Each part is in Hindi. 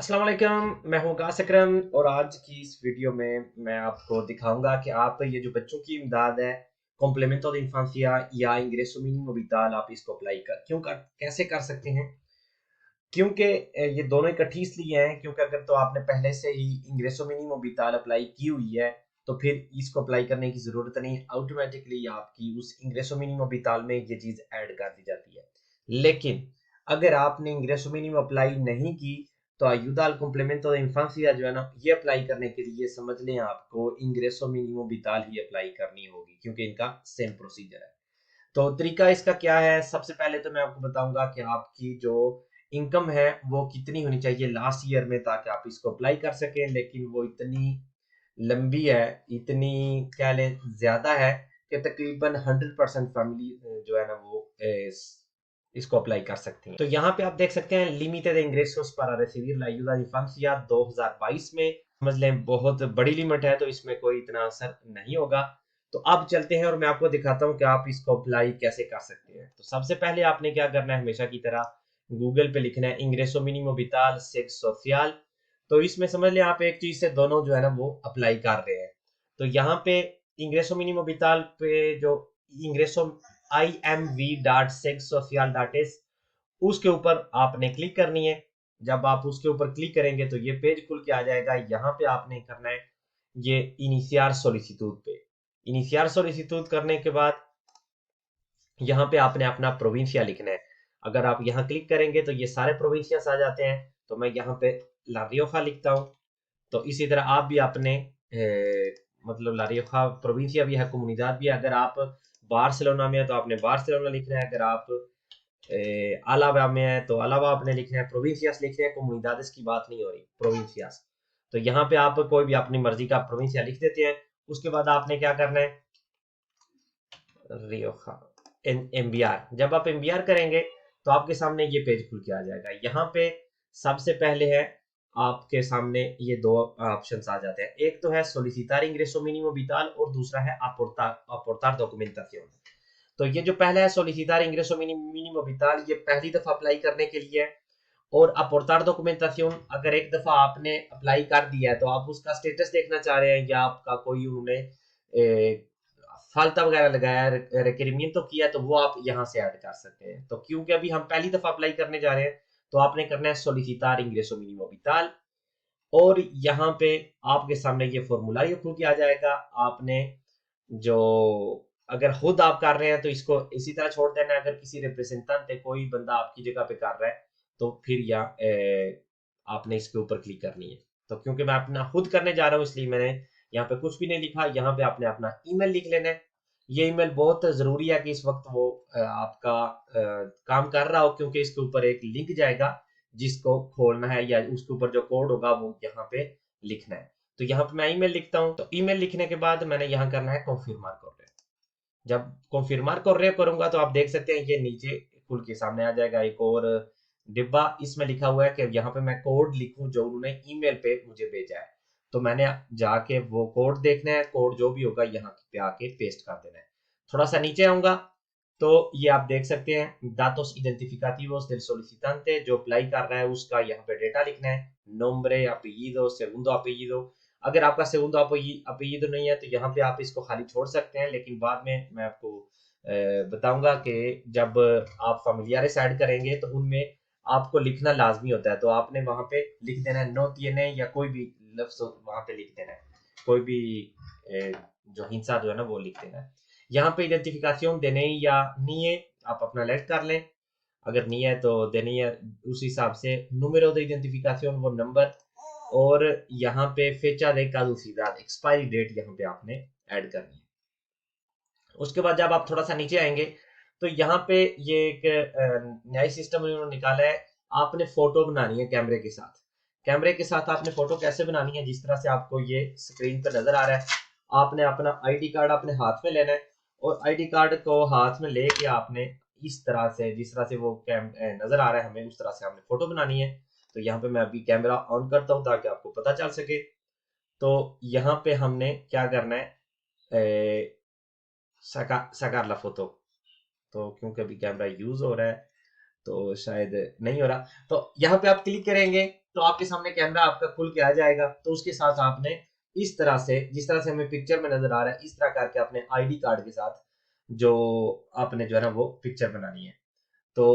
अस्सलाम वालेकुम, मैं हूँ काश अकरम और आज की इस वीडियो में मैं आपको दिखाऊंगा कि आप ये जो बच्चों की इमदाद है कॉम्प्लीमेंटो द इंफांसिया या इंग्रेसो मिनिमो विटाल आप इसको अप्लाई कैसे कर सकते हैं। क्योंकि ये दोनों इकट्ठी इसलिए हैं क्योंकि अगर तो आपने पहले से ही इंग्रेसो मिनिमो विटाल अप्लाई की हुई है तो फिर इसको अप्लाई करने की जरूरत नहीं, ऑटोमेटिकली आपकी उस इंग्रेसो मिनिमो विटाल में ये चीज ऐड कर दी जाती है। लेकिन अगर आपने इंग्रेसो मिनिमो अप्लाई नहीं की तो ayuda al complemento de infancia जो है ना, ये अप्लाई करने के लिए समझ लें आपको इंग्रेसो मिनिमो विटाल ही अप्लाई करनी होगी क्योंकि इनका सेम प्रोसीजर है। तो तरीका इसका क्या है, सबसे पहले तो मैं आपको बताऊंगा कि आपकी जो इनकम है वो कितनी होनी चाहिए लास्ट ईयर में ताकि आप इसको अप्लाई कर सकें, लेकिन वो इतनी लंबी है, इतनी क्या लें ज्यादा है कि तकरीबन 100% फैमिली जो है ना वो इसको अप्लाई कर सकती हैं। तो यहाँ पे आप देख सकते हैं limited इंग्रेसोस para recibir la ayuda de infancia 2022 में, समझ लें बहुत बड़ी लिमिट है तो इसमें कोई इतना असर नहीं होगा। तो अब चलते हैं और मैं आपको दिखाता हूँ कि आप इसको अप्लाई कैसे कर सकते हैं। तो सबसे पहले आपने क्या करना है, हमेशा की तरह गूगल पे लिखना है इंग्रेसो मिनिमो विटाल सेक्स सोशियल। तो इसमें समझ लें आप एक चीज से दोनों जो है ना वो अप्लाई कर रहे हैं। तो यहाँ पे इंग्रेसो मिनिमो विटाल पे जो इंग्रेसो imv.sexsocial.es उसके ऊपर आपने क्लिक करनी है। जब आप उसके ऊपर क्लिक करेंगे तो ये पेज खुल के आ जाएगा। यहाँ पे आपने करना है ये इनिशियर सोलिसिट्यूड पे। इनिशियर सोलिसिट्यूड करने के बाद यहाँ पे आपने अपना प्रोविंसिया लिखना है। अगर आप यहाँ क्लिक करेंगे तो ये सारे प्रोविंसियास आ जाते हैं। तो मैं यहाँ पे ला रियोजा लिखता हूँ। तो इसी तरह आप भी अपने मतलब ला रियोजा प्रोविंसिया भी है, कोमुनिदाद भी है। अगर आप बार्सिलोना में है तो आपने बार्सिलोना लिखना है। अगर आप अलावा में है तो अलावा आपने लिखना है। प्रोविंसियास लिखने हैं, कोमुनिदादेस की बात नहीं हो रही, प्रोविंसियास। तो यहाँ पे आप कोई भी अपनी मर्जी का प्रोविंसिया लिख देते हैं। उसके बाद आपने क्या करना है, रियोजा एमबीआर। जब आप एमबीआर करेंगे तो आपके सामने ये पेज खुल के आ जाएगा। यहाँ पे सबसे पहले है आपके सामने ये दो ऑप्शंस आ जाते हैं, एक तो है सोलिसिtar ingreso mínimo vital और दूसरा है aportar documentación। तो ये जो पहला है सोलिसिtar ingreso mínimo vital, ये पहली दफा अप्लाई करने के लिए है। और aportar documentación अगर एक दफा आपने अप्लाई कर दिया है तो आप उसका स्टेटस देखना चाह रहे हैं या आपका कोई उन्होंने फाल्ता वगैरह लगाया, रिक्वायरमेंट तो किया, तो वो आप यहाँ से ऐड कर सकते हैं। तो क्योंकि अभी हम पहली दफा अप्लाई करने जा रहे हैं तो आपने करना है सोलिसिtar ingreso mínimo vital। और यहाँ पे आपके सामने ये फॉर्मूला खुल के आ जाएगा। आपने जो अगर खुद आप कर रहे हैं तो इसको इसी तरह छोड़ देना है। अगर किसी रिप्रेजेंटेंट है, कोई बंदा आपकी जगह पे कर रहा है, तो फिर आपने इसके ऊपर क्लिक करनी है। तो क्योंकि मैं अपना खुद करने जा रहा हूँ इसलिए मैंने यहाँ पे कुछ भी नहीं लिखा। यहाँ पे आपने अपना ईमेल लिख लेना है। ये ईमेल बहुत जरूरी है कि इस वक्त वो आपका काम कर रहा हो, क्योंकि इसके ऊपर एक लिंक जाएगा जिसको खोलना है या उसके ऊपर जो कोड होगा वो यहाँ पे लिखना है। तो यहाँ पे मैं ईमेल लिखता हूँ। तो ईमेल लिखने के बाद मैंने यहाँ करना है कॉन्फर्मर कर। जब कॉन्फर्मर को रेप करूंगा तो आप देख सकते हैं ये नीचे खुल के सामने आ जाएगा एक और डिब्बा। इसमें लिखा हुआ है कि यहाँ पे मैं कोड लिखूं जो उन्होंने ईमेल पे मुझे भेजा है। तो मैंने जाके वो कोड देखना है, कोड जो भी होगा यहाँ पे आके पेस्ट कर देना है। थोड़ा सा नीचे आऊंगा तो ये आप देख सकते हैं datos identificativos del solicitante, जो अप्लाई कर रहा है उसका यहाँ पे डेटा लिखना है, nombre, apellido, segundo apellido। अगर आपका segundo apellido नहीं है तो यहाँ पे आप इसको खाली छोड़ सकते हैं, लेकिन बाद में मैं आपको बताऊंगा कि जब आप familiares ऐड करेंगे तो उनमें आपको लिखना लाजमी होता है। तो आपने वहां पे लिख देना है नो tiene या कोई भी लफ्ज वहां पे लिख देना है, कोई भी जो हिंसा जो है ना वो लिख देना है। यहाँ पे आइडेंटिफिकेशन देने या नहीं है आप अपना लेट कर लें, अगर नहीं है तो देनी है उस हिसाब से। número de identificación वो नंबर, और यहाँ पे fecha de caducidad expiry date यहाँ पे आपने ऐड करनी है। उसके बाद जब आप थोड़ा सा नीचे आएंगे तो यहाँ पे ये एक नया सिस्टम उन्होंने निकाला है। आपने फोटो बनानी है कैमरे के साथ। कैमरे के साथ आपने फोटो कैसे बनानी है, जिस तरह से आपको ये स्क्रीन पर नजर आ रहा है। आपने अपना आईडी कार्ड अपने हाथ में लेना है और आईडी कार्ड को हाथ में लेके आपने इस तरह से, जिस तरह से वो नजर आ रहा है हमें, उस तरह से आपने फोटो बनानी है। तो यहाँ पे मैं अभी कैमरा ऑन करता हूँ ताकि आपको पता चल सके। तो यहाँ पे हमने क्या करना है, sacar la foto। तो क्योंकि अभी कैमरा यूज हो रहा है तो शायद नहीं हो रहा। तो यहाँ पे आप क्लिक करेंगे तो आपके सामने कैमरा आपका खुल के आ जाएगा। तो उसके साथ आपने इस तरह से, जिस तरह से हमें पिक्चर में नजर आ रहा है, इस तरह करके अपने आईडी कार्ड के साथ जो आपने जो है ना वो पिक्चर बनानी है। तो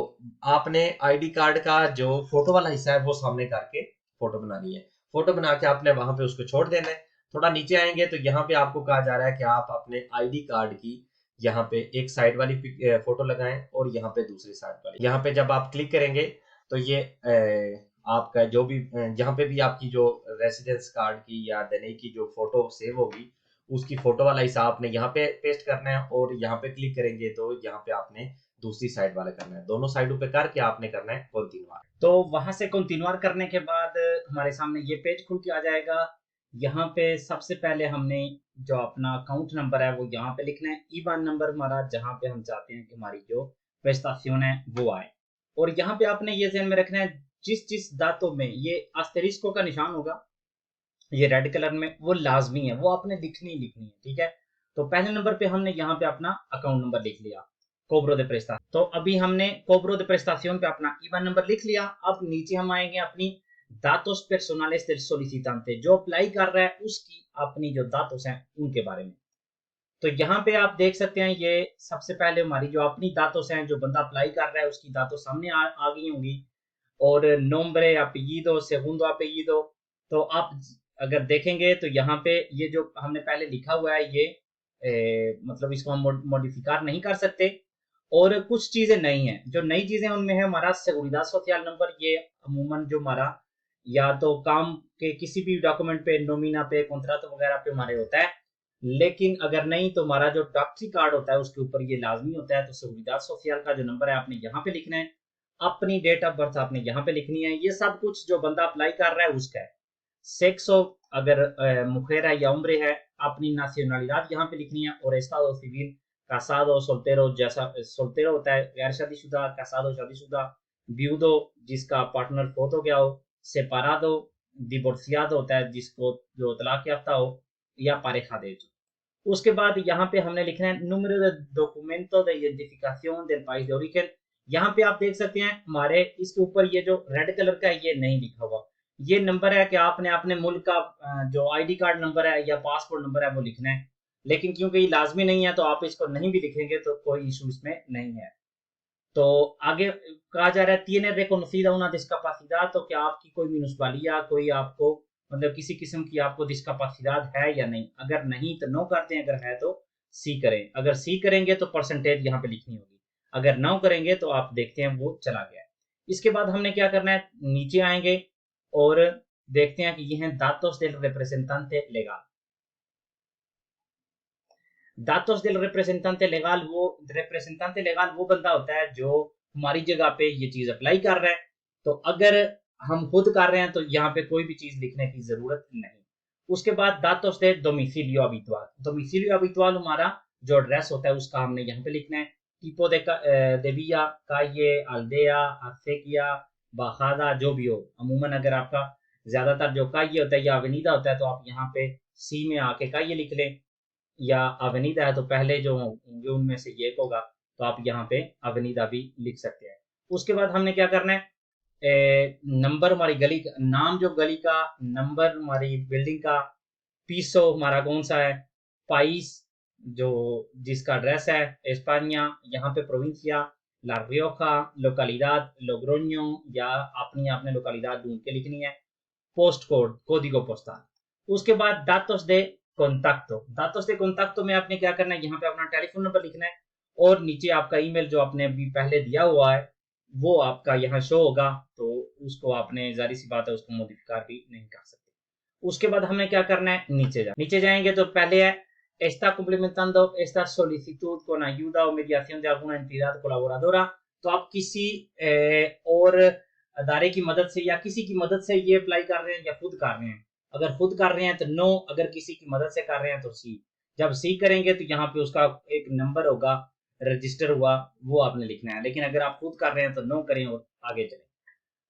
आपने आईडी कार्ड का जो फोटो वाला हिस्सा है वो सामने करके फोटो बनानी है। फोटो बना के आपने वहां पे उसको छोड़ देना है। थोड़ा नीचे आएंगे तो यहाँ पे आपको कहा जा रहा है कि आप अपने आईडी कार्ड की यहाँ पे एक साइड वाली फोटो लगाएं और यहाँ पे दूसरी साइड वाली। यहाँ पे जब आप क्लिक करेंगे तो ये आपका जो भी जहाँ पे भी आपकी जो रेसिडेंस कार्ड की या देने की जो फोटो सेव होगी उसकी फोटो वाला हिस्सा आपने यहाँ पे पेस्ट करना है, और यहाँ पे क्लिक करेंगे तो यहाँ पे आपने दूसरी साइड वाला करना है। दोनों साइडों पे करके आपने करना है कंटिन्यू। तो वहां से कंटिन्यू करने के बाद हमारे सामने ये पेज खुल के आ जाएगा। यहाँ पे सबसे पहले हमने जो अपना अकाउंट नंबर है वो यहाँ पे लिखना है, ईबान नंबर हमारा, जहाँ पे हम चाहते हैं कि हमारी जो प्रेस्तासियोन है वो आए। और यहाँ पे आपने ये ध्यान में रखना है, जिस जिस दांतों में ये आस्टेरिस्को का निशान होगा, ये रेड कलर में, वो लाजमी है, वो आपने लिखनी है, ठीक है। तो पहले नंबर पे हमने यहाँ पे अपना अकाउंट नंबर लिख लिया, कोब्रो दे प्रेस्ता। तो अभी हमने कोब्रो दे प्रेस्तासियोन पे अपना ईबान नंबर लिख लिया। अब नीचे हम आएंगे अपनी दातोस पर्सोनालेस del solicitante, जो अप्लाई कर रहा है उसकी अपनी जो दातोस हैं उनके बारे में। तो यहाँ पे आप देख सकते हैं, ये सबसे पहले हमारी जो अपनी दातोस हैं, जो बंदा अप्लाई कर रहा है उसकी दातों सामने आ गई होंगी। और नोम्ब्रे apellido segundo apellido, तो आप अगर देखेंगे तो यहाँ पे ये जो हमने पहले लिखा हुआ है ये मतलब इसको हम मॉडिफिकार नहीं कर सकते। और कुछ चीजें नई हैं, जो नई चीजें उनमें है हमारा seguridad social नंबर। ये अमूमन जो हमारा या तो काम के किसी भी डॉक्यूमेंट पे, नोमिना पे, कॉन्ट्रैक्ट वगैरह पे हमारे होता है, लेकिन अगर नहीं तो हमारा जो डॉक्टरी कार्ड होता है उसके ऊपर ये लाजमी होता है। तो seguridad social का जो नंबर है आपने यहाँ पे लिखना है, अपनी डेट ऑफ बर्थ आपने यहाँ पे लिखनी है। ये सब कुछ जो बंदा अप्लाई कर रहा है उसका है। सेक्सो अगर मुखेर है या उम्र है, अपनी नाशनलिदad यहाँ पे लिखनी है। और estado civil, casado, soltero, जैसा सोल्टेरो होता है गैर शादीशुदा, casado शादीशुदा, viudo जिसका पार्टनर फोत हो गया हो, separado divorciado होता है जिसको जो तलाक याफ्ता हो, या pareja de hecho। उसके बाद यहाँ पे हमने लिखना है número de documento de identificación del país de origen। यहाँ पे आप देख सकते हैं हमारे इसके ऊपर ये जो रेड कलर का है ये नहीं लिखा हुआ, ये नंबर है कि आपने अपने मुल्क का जो आईडी कार्ड नंबर है या पासपोर्ट नंबर है वो लिखना है। लेकिन क्योंकि ये लाजमी नहीं है तो आप इसको नहीं भी लिखेंगे तो कोई इशू इसमें नहीं है। तो आगे कहा जा रहा है tiene reconocida una discapacidad, तो क्या आपकी कोई मिनुसवालिया, कोई आपको मतलब किसी किस्म की आपको डिस्कापासिदाद है या नहीं। अगर नहीं तो नो करते हैं, अगर है तो सी करें। अगर सी करेंगे तो परसेंटेज यहाँ पे लिखनी होगी, अगर नो करेंगे तो आप देखते हैं वो चला गया। इसके बाद हमने क्या करना है, नीचे आएंगे और देखते हैं कि ये है दातोस del representante legal। दातोस del representante legal वो बंदा होता है जो हमारी जगह पे ये चीज अप्लाई कर रहा है। तो अगर हम खुद कर रहे हैं तो यहाँ पे कोई भी चीज लिखने की जरूरत नहीं। उसके बाद दातोस de domicilio habitual, domicilio habitual हमारा जो एड्रेस होता है उसका हमने यहाँ पे लिखना है। tipo de villa, calle, aldea, acequia, bajada, जो भी हो। अमूमन अगर आपका ज्यादातर जो काये होता है या अवेनिदा होता है तो आप यहाँ पे सी में आके काये लिख लें, या अवेनिदा है तो पहले जो होंगे उनमें से ये एक होगा तो आप यहाँ पे अवेनिदा भी लिख सकते हैं। उसके बाद हमने क्या करना है, नंबर हमारी गली का नाम, जो गली का नंबर हमारी बिल्डिंग का, पीसो हमारा कौन सा है, पाइस जो जिसका एड्रेस है, एस्पानिया यहाँ पे प्रोविंसिया, ला रियोजा, लोकालिदाद लोग्रोño, या अपनी आपने लोकालिदाद ढूंढ के लिखनी है, पोस्ट कोड कोडिगो पोस्टल। उसके बाद दातोस दे कॉन्टैक्टो, दातोस दे कॉन्टैक्टो में आपने क्या करना है, यहाँ पे अपना टेलीफोन नंबर लिखना है और नीचे आपका ईमेल जो आपने अभी पहले दिया हुआ है वो आपका यहाँ शो होगा। तो उसको आपने, जारी सी बात है, उसको मॉडिफाई भी नहीं कर सकते। उसके बाद हमें क्या करना है, नीचे जाएंगे तो पहले है está cumplimentando esta solicitud con ayuda o mediación de alguna entidad colaboradora। तो आप किसी और अदारे की मदद से या किसी की मदद से ये अप्लाई कर रहे हैं या खुद कर रहे हैं। अगर खुद कर रहे हैं तो नो, अगर किसी की मदद से कर रहे हैं तो सी। जब सी करेंगे तो यहाँ पे उसका एक नंबर होगा रजिस्टर हुआ, वो आपने लिखना है। लेकिन अगर आप खुद कर रहे हैं तो नो करें और आगे चलें।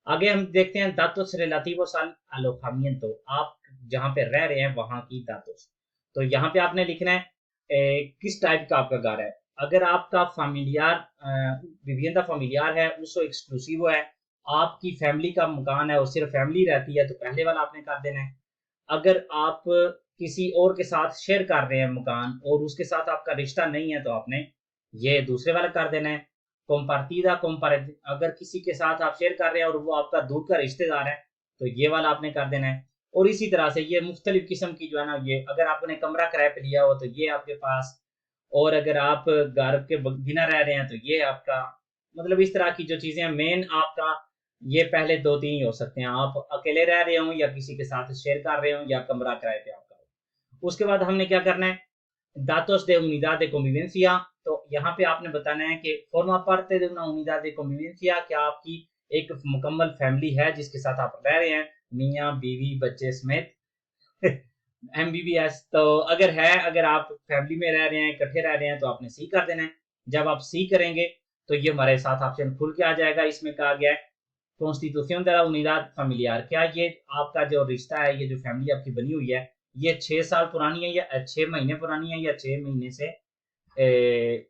आगे हम देखते हैं datos relativos al alojamiento, आप जहाँ पे रह रहे हैं वहां की datos। तो यहाँ पे आपने लिखना है किस टाइप का आपका घर है। अगर आपका familiar vivienda familiar है, uso exclusivo है, आपकी फैमिली का मकान है और सिर्फ फैमिली रहती है तो पहले वाला आपने कर देना है। अगर आप किसी और के साथ शेयर कर रहे हैं मकान और उसके साथ आपका रिश्ता नहीं है तो आपने ये दूसरे वाला कर देना है। compartida अगर किसी के साथ आप शेयर कर रहे हैं और वो आपका दूर का रिश्तेदार है तो ये वाला आपने कर देना है। और इसी तरह से ये मुख्तलिफ किस्म की जो है ना, ये अगर आपने कमरा किराए पे लिया हो तो ये आपके पास, और अगर आप घर के बिना रह रहे हैं तो ये आपका, मतलब इस तरह की जो चीजें मेन आपका, ये पहले दो तीन ही हो सकते हैं। आप अकेले रह रहे हो या किसी के साथ शेयर कर रहे हो या कमरा किराए पे आपका हो। उसके बाद हमने क्या करना है, datos de unidad de convivencia। तो यहाँ पे आपने बताना है कि forma parte de una unidad de convivencia, क्या आपकी एक मुकम्मल फैमिली है जिसके साथ आप रह रहे हैं, मियाँ बीवी बच्चे समेत। एमबीबीएस। तो अगर है, अगर आप फैमिली में रह रहे हैं, इकट्ठे रह रहे हैं, तो आपने सी कर देना है। जब आप सी करेंगे तो ये हमारे साथ ऑप्शन खुल के आ जाएगा। इसमें कहा गया है constitution de la unidad familiar, क्या ये आपका जो रिश्ता है, ये जो फैमिली आपकी बनी हुई है, ये 6 साल पुरानी है या 6 महीने पुरानी है, या 6 महीने से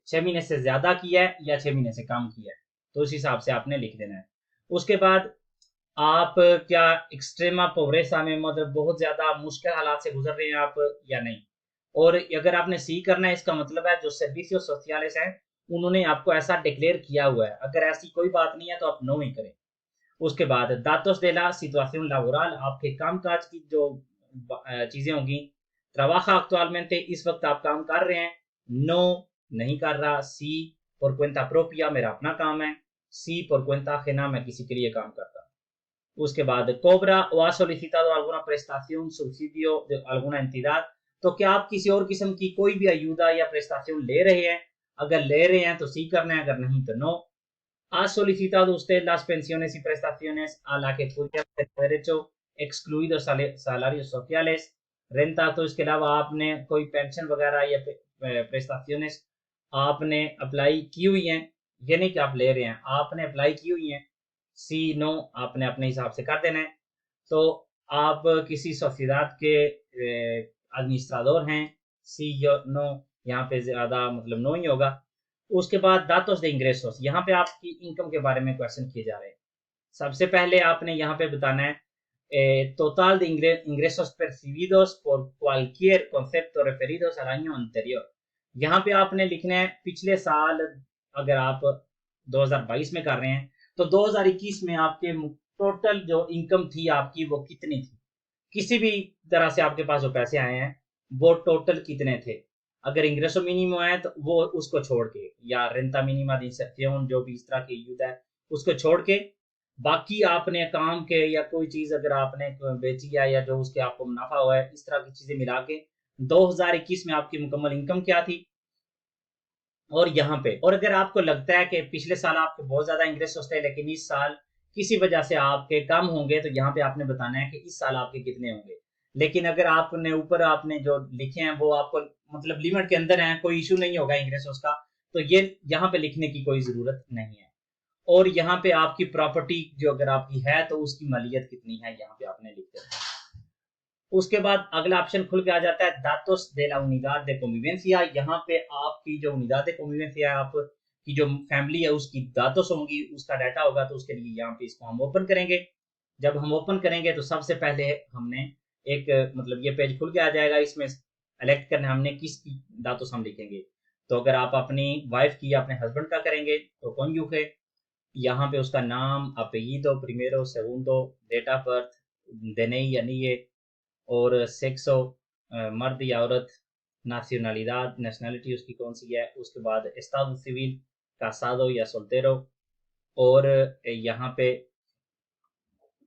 6 महीने से ज्यादा की है या 6 महीने से कम की है, तो उस हिसाब से आपने लिख देना है। उसके बाद आप क्या एक्सट्रेमा पोब्रेसा में, मतलब बहुत ज्यादा मुश्किल हालात से गुजर रहे हैं आप या नहीं। और अगर आपने सी करना है, इसका मतलब है जो सर्विसियो सोशियालिस है उन्होंने आपको ऐसा डिक्लेयर किया हुआ है। अगर ऐसी कोई बात नहीं है तो आप नो ही करें। उसके बाद दातोस de la situación laboral, आपके कामकाज की जो चीजें होंगी। trabaja actualmente, इस वक्त आप काम कर रहे हैं, नो नहीं कर रहा। सी por cuenta propia, मेरा अपना काम है। सी por cuenta ajena, मैं किसी के लिए काम करता हूँ। उसके बाद cobra o ha solicitado alguna prestación subsidio de alguna entidad, तो क्या आप किसी और किस्म की कोई भी ayuda या prestación ले रहे हैं? अगर ले रहे हैं तो सी करना है, अगर नहीं तो no. ¿Ha solicitado usted las pensiones y prestaciones a la que pudiera tener derecho, excluidos salarios sociales, renta? तो इसके अलावा आपने कोई पेंशन वगैरह या प्रेस्टाciones आपने अप्लाई की हुई हैं, ये नहीं कि आप ले रहे हैं, आपने अप्लाई की हुई हैं। सी नो आपने अपने हिसाब से कर देना है। तो आप किसी सोसाइटी के एडमिनिस्ट्राडोर हैं, सी नो, यहाँ पे ज्यादा मतलब नो ही होगा। उसके बाद दातोस de ingresos, यहाँ पे आपकी इनकम के बारे में क्वेश्चन किए जा रहे हैं। सबसे पहले आपने यहाँ पे बताना है total de ingresos percibidos por cualquier concepto referidos al año anterior। यहाँ पे आपने लिखना है पिछले साल, अगर आप 2022 में कर रहे हैं तो 2021 में आपके टोटल जो इनकम थी आपकी वो कितनी थी, किसी भी तरह से आपके पास जो पैसे आए हैं वो टोटल कितने थे। अगर इंग्रेसो मिनिमो है तो वो उसको छोड़ के, या रेंटा मिनिमा दी इंसेप्शन, जो भी इस तरह की यूज है उसको छोड़ के, बाकी आपने काम के या कोई चीज अगर आपने बेची है या जो उसके आपको मुनाफा हुआ है, इस तरह की चीजें मिला के 2021 में आपकी मुकम्मल इनकम क्या थी। और यहाँ पे, और अगर आपको लगता है कि पिछले साल आपके बहुत ज्यादा इंग्रेस होते हैं लेकिन इस साल किसी वजह से आपके कम होंगे, तो यहाँ पे आपने बताना है कि इस साल आपके कितने होंगे। लेकिन अगर आपने ऊपर आपने जो लिखे हैं वो आपको मतलब लिमिट के अंदर है, कोई इशू नहीं होगा इंग्रेस का, तो ये यहाँ पे लिखने की कोई जरूरत नहीं है। और यहाँ पे आपकी प्रॉपर्टी जो अगर आपकी है तो उसकी मालियत कितनी है, यहाँ पे आपने लिख देना है। उसके बाद अगला ऑप्शन खुल के आ जाता है दातोस de la unidad de convivencia। यहाँ पे आपकी जो unidad de convivencia है, आपकी जो फैमिली है उसकी दातोस होंगी, उसका डाटा होगा, तो उसके लिए यहाँ पे इसको हम ओपन करेंगे। जब हम ओपन करेंगे तो सबसे पहले हमने एक मतलब ये पेज खुल के आ जाएगा, इसमें सेलेक्ट करना है हमने किसकी दातोस हम लिखेंगे। तो अगर आप अपनी वाइफ की या अपने हस्बैंड का करेंगे तो कौन, यहाँ पे उसका नाम, apellido primero segundo, date of birth, DNI यानी ये, और सेक्सो मर्द या औरत, nacionalidad नेशनैलिटी उसकी कौन सी है, उसके बाद estado civil casado या soltero, और यहाँ पे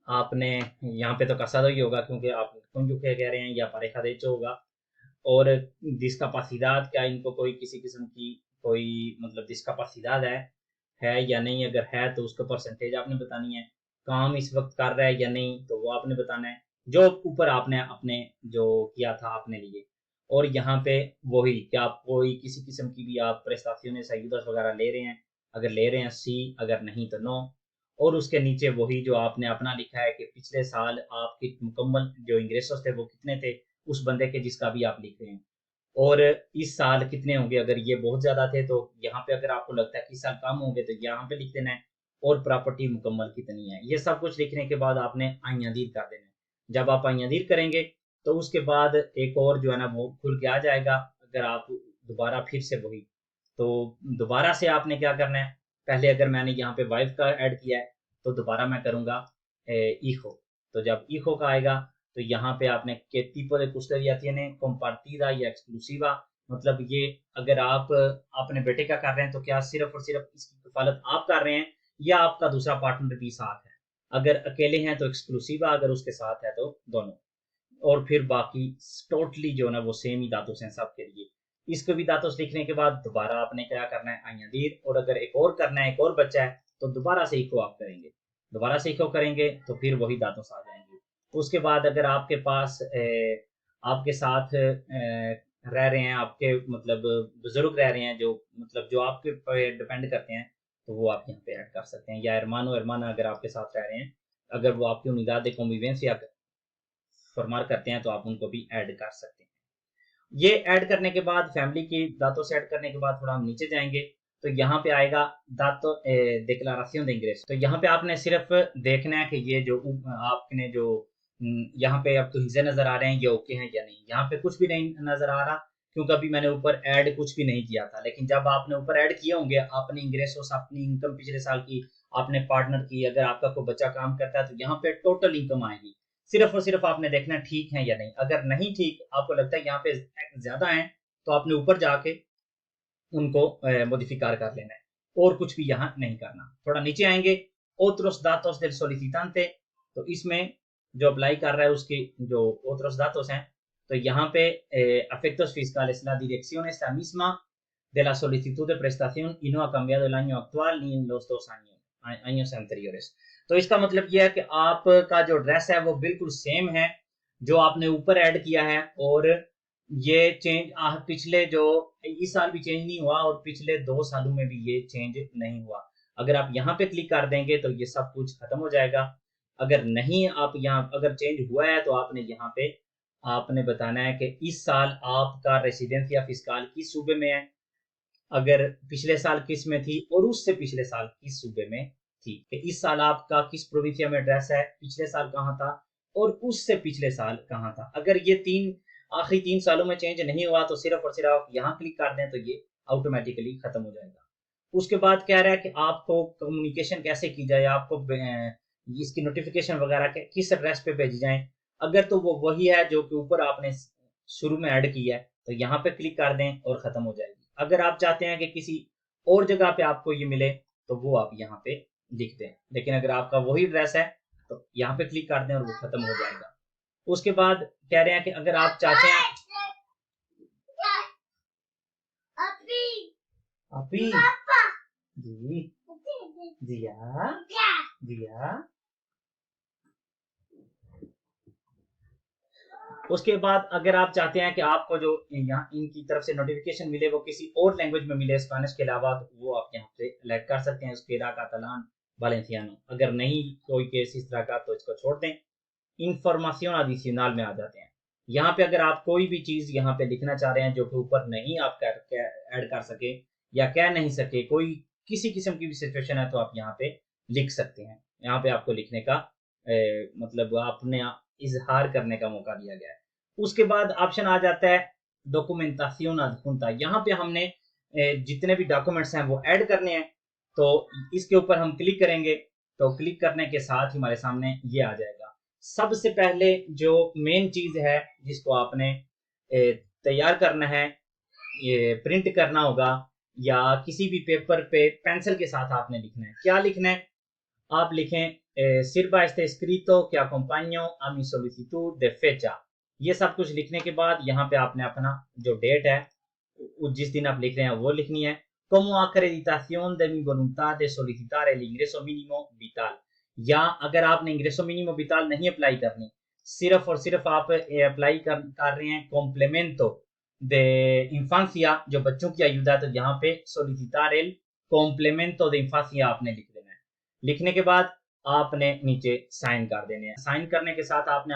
आपने, यहाँ पे तो casado ही होगा क्योंकि आप cónyuge कह रहे हैं, या pareja de hecho होगा। और discapacidad, क्या इनको कोई किसी किस्म की कोई मतलब discapacidad है या नहीं, अगर है तो उसका परसेंटेज आपने बतानी है। काम इस वक्त कर रहा है या नहीं तो वो आपने बताना है, जो ऊपर आपने अपने जो किया था अपने लिए। और यहाँ पे वही कि आप कोई किसी किस्म की भी आप prestaciones ayudas वगैरह ले रहे हैं, अगर ले रहे हैं सी, अगर नहीं तो नो। और उसके नीचे वही जो आपने अपना लिखा है कि पिछले साल आपके मुकम्मल जो इंग्रेसोस थे वो कितने थे, उस बंदे के जिसका भी आप लिख रहे हैं। और इस साल कितने होंगे, अगर ये बहुत ज्यादा थे तो यहाँ पे, अगर आपको लगता है कि इस साल कम होंगे तो यहाँ पे लिख देना है, और प्रॉपर्टी मुकम्मल कितनी है। ये सब कुछ लिखने के बाद आपने आइयादीर कर देना है। जब आप आइयादीर करेंगे तो उसके बाद एक और जो है ना वो खुल के आ जाएगा। अगर आप दोबारा फिर से वही, तो दोबारा से आपने क्या करना है, पहले अगर मैंने यहाँ पे वाइफ का ऐड किया है तो दोबारा मैं करूँगा इको। तो जब इको का आएगा तो यहाँ पे आपने के tipo de custodia tiene compartida या exclusiva, मतलब ये अगर आप अपने बेटे का कर रहे हैं तो क्या सिर्फ और सिर्फ इसकी कफालत आप कर रहे हैं या आपका दूसरा पार्टनर भी साथ है। अगर अकेले हैं तो एक्सक्लूसिवा, अगर उसके साथ है तो दोनों। और फिर बाकी टोटली जो ना वो सेम ही दातुस हैं सबके लिए। इसको भी दातुस लिखने के बाद दोबारा आपने क्या करना है, आइयादीर, और अगर एक और करना है, एक और बच्चा है तो दोबारा से इको आप करेंगे। दोबारा से इको करेंगे तो फिर वही दातुस आ जाएंगे। उसके बाद अगर आपके पास आपके साथ रह रहे हैं, आपके मतलब बुजुर्ग रह रहे हैं जो मतलब जो आपके पे डिपेंड करते हैं, तो वो आप यहाँ पे ऐड कर सकते हैं। या एरमानो एरमाना अगर आपके साथ रह रहे हैं, अगर वो आपकी उनिदाद de convivencia फरमार करते हैं तो आप उनको भी ऐड कर सकते हैं। ये ऐड करने के बाद फैमिली की दातों से ऐड करने के बाद थोड़ा हम नीचे जाएंगे तो यहाँ पे आएगा दातो डिक्लाराción de ingreso। तो यहाँ पे आपने सिर्फ देखना है कि ये जो आपने जो यहाँ पे आपको हिस्से नजर आ रहे हैं ये ओके हैं या नहीं। यहाँ पे कुछ भी नहीं नजर आ रहा क्योंकि अभी मैंने ऊपर ऐड कुछ भी नहीं किया था। लेकिन जब आपने ऊपर ऐड किए होंगे अपनी इंग्रेसोस, अपनी इनकम पिछले साल की, आपने पार्टनर की, अगर आपका कोई बच्चा काम करता है तो यहाँ पे टोटल इनकम आएगी। सिर्फ और सिर्फ आपने देखना ठीक है या नहीं। अगर नहीं ठीक, आपको लगता है यहाँ पे ज्यादा है, तो आपने ऊपर जाके उनको मॉडिफिकार कर लेना है और कुछ भी यहाँ नहीं करना। थोड़ा नीचे आएंगे, otros datos del solicitante, तो इसमें जो अप्लाई कर रहा है उसकी जो otros datos हैं, तो यहाँ पे efectos fiscales, la dirección es la misma de la solicitud de prestación y no ha cambiado el año actual ni en los 2 años anteriores। तो इसका मतलब यह है कि आपका जो एड्रेस है वो बिल्कुल सेम है जो आपने ऊपर ऐड किया है, और ये चेंज पिछले जो इस साल भी चेंज नहीं हुआ और पिछले 2 सालों में भी ये चेंज नहीं हुआ। अगर आप यहाँ पे क्लिक कर देंगे तो ये सब कुछ खत्म हो जाएगा। अगर नहीं, आप यहाँ अगर चेंज हुआ है तो आपने यहाँ पे आपने बताना है कि इस साल आपका रेसिडेंस या फिस्काल किस सूबे में है, अगर पिछले साल किस में थी और उससे पिछले साल किस सूबे में थी। कि इस साल आपका किस प्रोविंसिया में एड्रेस है, पिछले साल कहाँ था और उससे पिछले साल कहाँ था। अगर ये आखिरी 3 सालों में चेंज नहीं हुआ तो सिर्फ और सिर्फ आप यहाँ क्लिक कर दें तो ये ऑटोमेटिकली खत्म हो जाएगा। उसके बाद कह रहा है कि आपको कम्युनिकेशन कैसे की जाए, आपको इसकी नोटिफिकेशन वगैरह किस एड्रेस पे भेजी जाए। अगर तो वो वही है जो कि ऊपर आपने शुरू में ऐड किया है तो यहाँ पे क्लिक कर दें और खत्म हो जाएगी। अगर आप चाहते हैं कि किसी और जगह पे आपको ये मिले तो वो आप यहाँ पे लिख दें, लेकिन अगर आपका वही एड्रेस है तो यहाँ पे क्लिक कर दें और वो खत्म हो जाएगा। उसके बाद कह रहे हैं कि अगर आप चाहते हैं अभी जी जिया जिया, उसके बाद अगर आप चाहते हैं कि आपको जो यहाँ इनकी तरफ से नोटिफिकेशन मिले वो किसी और लैंग्वेज में मिले स्पेनिश के अलावा, तो वो आप यहाँ से सेलेक्ट कर सकते हैं, उसकेरा, कातालान, वालेंसियानो। अगर नहीं कोई केस इस तरह का तो इसको छोड़ दें। इंफॉर्मेशन एडिशनल में आ जाते हैं। यहाँ पे अगर आप कोई भी चीज यहाँ पे लिखना चाह रहे हैं जो कि ऊपर नहीं आप ऐड कर सके या कह नहीं सके, कोई किसी किस्म की भी सिचुएशन है तो आप यहाँ पे लिख सकते हैं। यहाँ पे आपको लिखने का मतलब आपने इजहार करने का मौका दिया गया है। उसके बाद ऑप्शन आ जाता है डॉक्यूमेंटाशन अदजुंता। यहाँ पे हमने जितने भी डॉक्यूमेंट्स हैं वो ऐड करने हैं, तो इसके ऊपर हम क्लिक करेंगे तो क्लिक करने के साथ हमारे सामने ये आ जाएगा। सबसे पहले जो मेन चीज है जिसको आपने तैयार करना है, ये प्रिंट करना होगा या किसी भी पेपर पे पेंसिल के साथ आपने लिखना है। क्या लिखना है, आप लिखें sirva este escrito que acompaño a mi solicitud de fecha। ये सब कुछ लिखने के बाद यहाँ पे आपने अपना जो डेट है जिस दिन आप लिख रहे हैं वो लिखनी है। como acreditación de mi voluntad de solicitar el ingreso mínimo vital, या अगर आपने इंग्रेसो मिनिमो विटाल नहीं अप्लाई करनी, सिर्फ और सिर्फ आप अप्लाई कर रहे हैं कॉम्प्लीमेंटो de infancia जो बच्चों की आयु है, तो यहाँ पे solicitar el complemento de infancia आपने लिख देना है। लिखने के बाद आपने नीचे साइन कर देने हैं। साइन करने के साथ आपने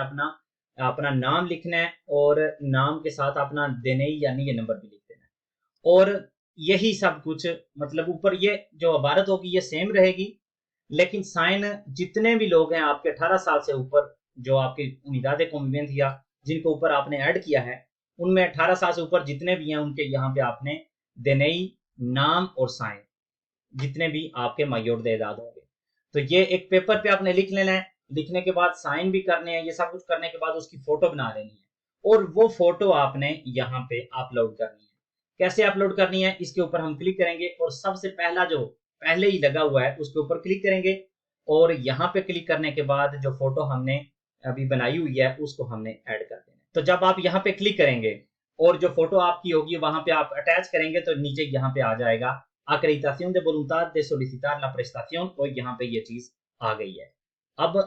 अपना नाम लिखना है और नाम के साथ अपना DNI यानी ये नंबर भी लिख देना है। और यही सब कुछ, मतलब ऊपर ये जो इबारत होगी ये सेम रहेगी, लेकिन साइन जितने भी लोग हैं आपके 18 साल से ऊपर, जो आपकी उम्मीदाद कौमियत या जिनको ऊपर आपने ऐड किया है, उनमें 18 साल से ऊपर जितने भी हैं उनके यहाँ पे आपने देने ही नाम और साइन, जितने भी आपके मायोर देदाद होंगे। तो ये एक पेपर पे आपने लिख लेना है, लिखने के बाद साइन भी करने हैं, ये सब कुछ करने के बाद उसकी फोटो बना लेनी है और वो फोटो आपने यहाँ पे अपलोड करनी है। कैसे अपलोड करनी है, इसके ऊपर हम क्लिक करेंगे और सबसे पहला जो पहले ही लगा हुआ है उसके ऊपर क्लिक करेंगे और यहाँ पे क्लिक करने के बाद जो फोटो हमने अभी बनाई हुई है उसको हमने ऐड कर देना है। तो जब आप यहाँ पे क्लिक करेंगे और जो फोटो आपकी होगी वहां पे आप अटैच करेंगे तो नीचे यहाँ पे आ जाएगा acreditación de voluntad de solicitar la prestación और यहाँ पे ये चीज आ गई है। अब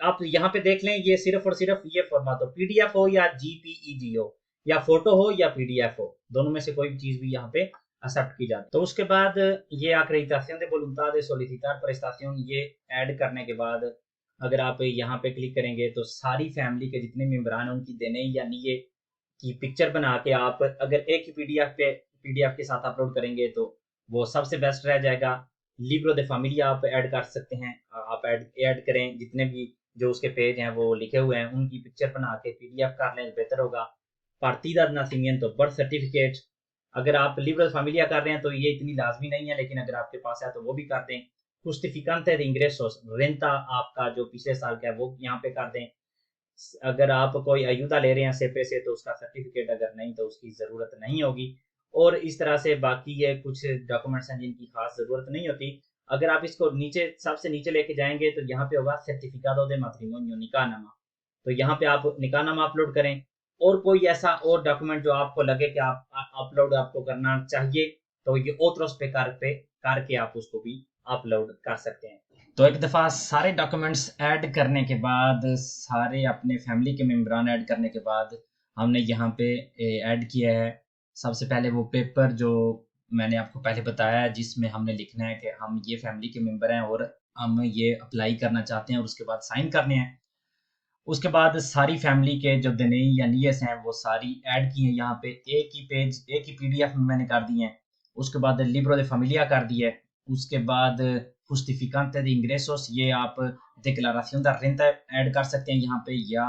आप यहाँ पे देख लें, ये सिर्फ और सिर्फ ये फॉर्मेट हो, पीडीएफ हो या जीपीईजी हो या फोटो हो या पीडीएफ हो, दोनों में से कोई भी चीज भी यहाँ पे एक्सेप्ट की जाती है। तो उसके बाद ये acreditación de voluntad de solicitar prestación ये ऐड करने के बाद अगर आप यहाँ पे क्लिक करेंगे तो सारी फैमिली के जितने मेम्बरान हैं उनकी देने या लिए की पिक्चर बना के आप अगर एक ही पीडीएफ के साथ अपलोड करेंगे तो वो सबसे बेस्ट रह जाएगा। लिब्रो दे फैमिलिया आप ऐड कर सकते हैं, आप ऐड करें, जितने भी जो उसके पेज हैं वो लिखे हुए हैं उनकी पिक्चर बना के पीडीएफ कर लें, बेहतर होगा। पार्टीदा नसीमिento बर्थ सर्टिफिकेट, अगर आप लिब्रो फैमिलिया कर रहे हैं तो ये इतनी लाजमी नहीं है, लेकिन अगर आपके पास है तो वो भी कर दें। justificante de ingresos, रेंता आपका जो पिछले साल का है वो यहाँ पे कर दें। अगर आप कोई अयुदा ले रहे हैं सेपे से तो उसका सर्टिफिकेट, अगर नहीं तो उसकी ज़रूरत नहीं होगी। और इस तरह से बाकी ये कुछ डॉक्यूमेंट्स हैं जिनकी खास ज़रूरत नहीं होती। अगर आप इसको नीचे सबसे नीचे लेके जाएंगे तो यहाँ पे होगा सर्टिफिकादो दे मैट्रिमोनियो, निकाहनामा, तो यहाँ पे आप निकाहनामा अपलोड करें। और कोई ऐसा और डॉक्यूमेंट जो आपको लगे कि आप अपलोड आपको करना चाहिए तो ये ओथ्रोस पे करके आप उसको भी अपलोड कर सकते हैं। तो एक दफ़ा सारे डॉक्यूमेंट्स ऐड करने के बाद, सारे अपने फैमिली के मेम्बरान ऐड करने के बाद हमने यहाँ पे ऐड किया है सबसे पहले वो पेपर जो मैंने आपको पहले बताया है, जिसमें हमने लिखना है कि हम ये फैमिली के मेंबर हैं और हम ये अप्लाई करना चाहते हैं और उसके बाद साइन करने हैं। उसके बाद सारी फैमिली के जो दनेई या नीयस हैं वो सारी ऐड की हैं यहाँ पे, एक ही पेज एक ही पीडीएफ में मैंने कर दी हैं। उसके बाद लिब्रो दे फैमिलिया कर दी है। उसके बाद justificante de ingresos, ये आप declaración de renta ऐड कर सकते हैं यहाँ पे, या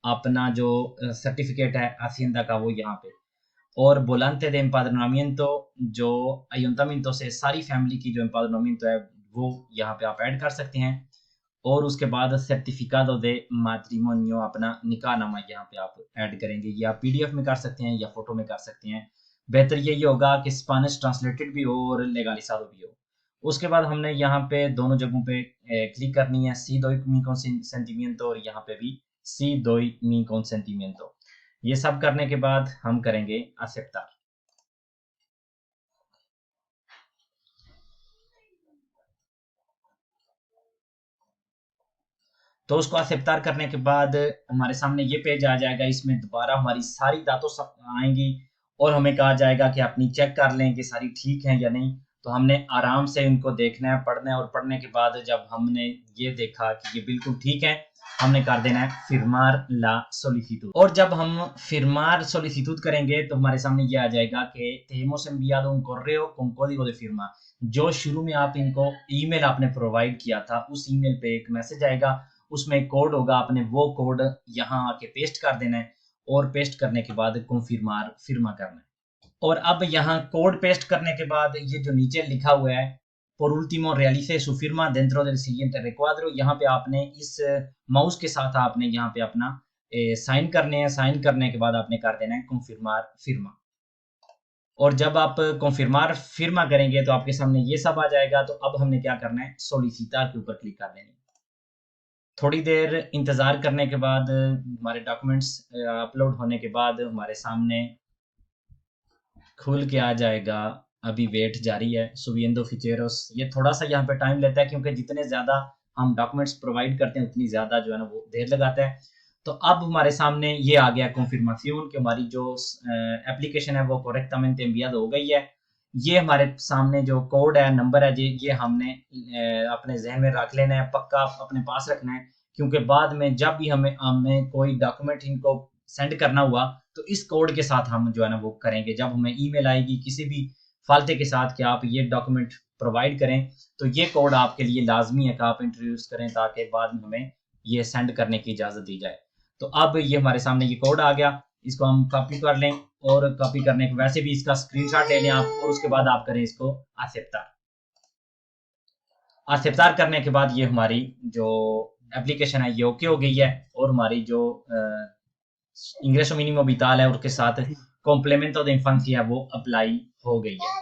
अपना जो सर्टिफिकेट है हासिंदा का वो यहाँ पे। और volante de empadronamiento, जो ayuntamiento से सारी फैमिली की जो empadronamiento है वो यहाँ पे आप ऐड कर सकते हैं। और उसके बाद सर्टिफिकादो दे मैट्रिमोनियो, अपना निकाहनामा यहाँ पे आप ऐड करेंगे, या पीडीएफ में कर सकते हैं या फोटो में कर सकते हैं। बेहतर ये होगा कि स्पेनिश ट्रांसलेटेड भी हो और लेगालिसादो भी हो। उसके बाद हमने यहाँ पे दोनों जगहों पे क्लिक करनी है, सी दोई मी consentimiento, और यहाँ पे भी सी दोई मी consentimiento। ये सब करने के बाद हम करेंगे असेप्टार। तो उसको असेप्टार करने के बाद हमारे सामने ये पेज आ जाएगा, इसमें दोबारा हमारी सारी दातों सब आएंगी और हमें कहा जाएगा कि अपनी चेक कर लें कि सारी ठीक है या नहीं। तो हमने आराम से इनको देखना है, पढ़ना है, और पढ़ने के बाद जब हमने ये देखा कि ये बिल्कुल ठीक है, हमने कर देना है फिरमार ला सोलिसिtud। और जब हम फिरमार सोलिसिtud करेंगे तो हमारे सामने ये आ जाएगा कि te hemos enviado un correo con código de firma। जो शुरू में आप इनको ईमेल आपने प्रोवाइड किया था उस ईमेल पे एक मैसेज आएगा, उसमें एक कोड होगा, आपने वो कोड यहाँ आके पेस्ट कर देना है और पेस्ट करने के बाद कॉन्फिर्मार फिर्मा करना है। और अब यहाँ कोड पेस्ट करने के बाद ये जो नीचे लिखा हुआ है por último realice su firma dentro del siguiente recuadro, यहाँ पे आपने इस माउस के साथ आपने यहाँ पे अपना साइन करने हैं। साइन करने के बाद आपने कर देना है कॉन्फिर्मार फिर्मा। और जब आप कॉन्फिर्मार फिर्मा करेंगे तो आपके सामने ये सब आ जाएगा। तो अब हमने क्या करना है, सोलिसिटार के ऊपर क्लिक कर देना है। थोड़ी देर इंतज़ार करने के बाद हमारे डॉक्यूमेंट्स अपलोड होने के बाद हमारे सामने खुल के आ जाएगा। अभी वेट जारी है, सुबिएंदो फिचेरोस। ये थोड़ा सा यहाँ पे टाइम लेता है क्योंकि जितने ज़्यादा हम डॉक्यूमेंट्स प्रोवाइड करते हैं उतनी ज़्यादा जो है ना वो देर लगाता है। तो अब हमारे सामने ये आ गया कॉन्फिर्मेशन कि हमारी जो एप्लीकेशन है वो करेक्टमेंटे एनवियाद हो गई है। ये हमारे सामने जो कोड है, नंबर है, ये हमने अपने जहन में रख लेना है, पक्का अपने पास रखना है, क्योंकि बाद में जब भी हमें कोई डॉक्यूमेंट इनको सेंड करना हुआ तो इस कोड के साथ हम जो है ना वो करेंगे। जब हमें ईमेल आएगी किसी भी फाल्ते के साथ कि आप ये डॉक्यूमेंट प्रोवाइड करें। तो ये कोड आपके लिए लाजमी है कि आप इंट्रोड्यूस करें ताकि बाद में हमें ये सेंड करने की इजाज़त दी जाए। तो अब ये हमारे सामने ये कोड आ गया, इसको हम कॉपी कर लें और कॉपी करने के वैसे भी इसका स्क्रीनशॉट ले लें आप, और उसके बाद आप करें इसको एक्सेप्ट करने के बाद ये हमारी जो एप्लीकेशन है ये ओके हो गई है, और हमारी जो इंग्रेसो मिनिमम विताल है उसके साथ कॉम्प्लीमेंट ऑफ द इन्फेंसी है वो अप्लाई हो गई है।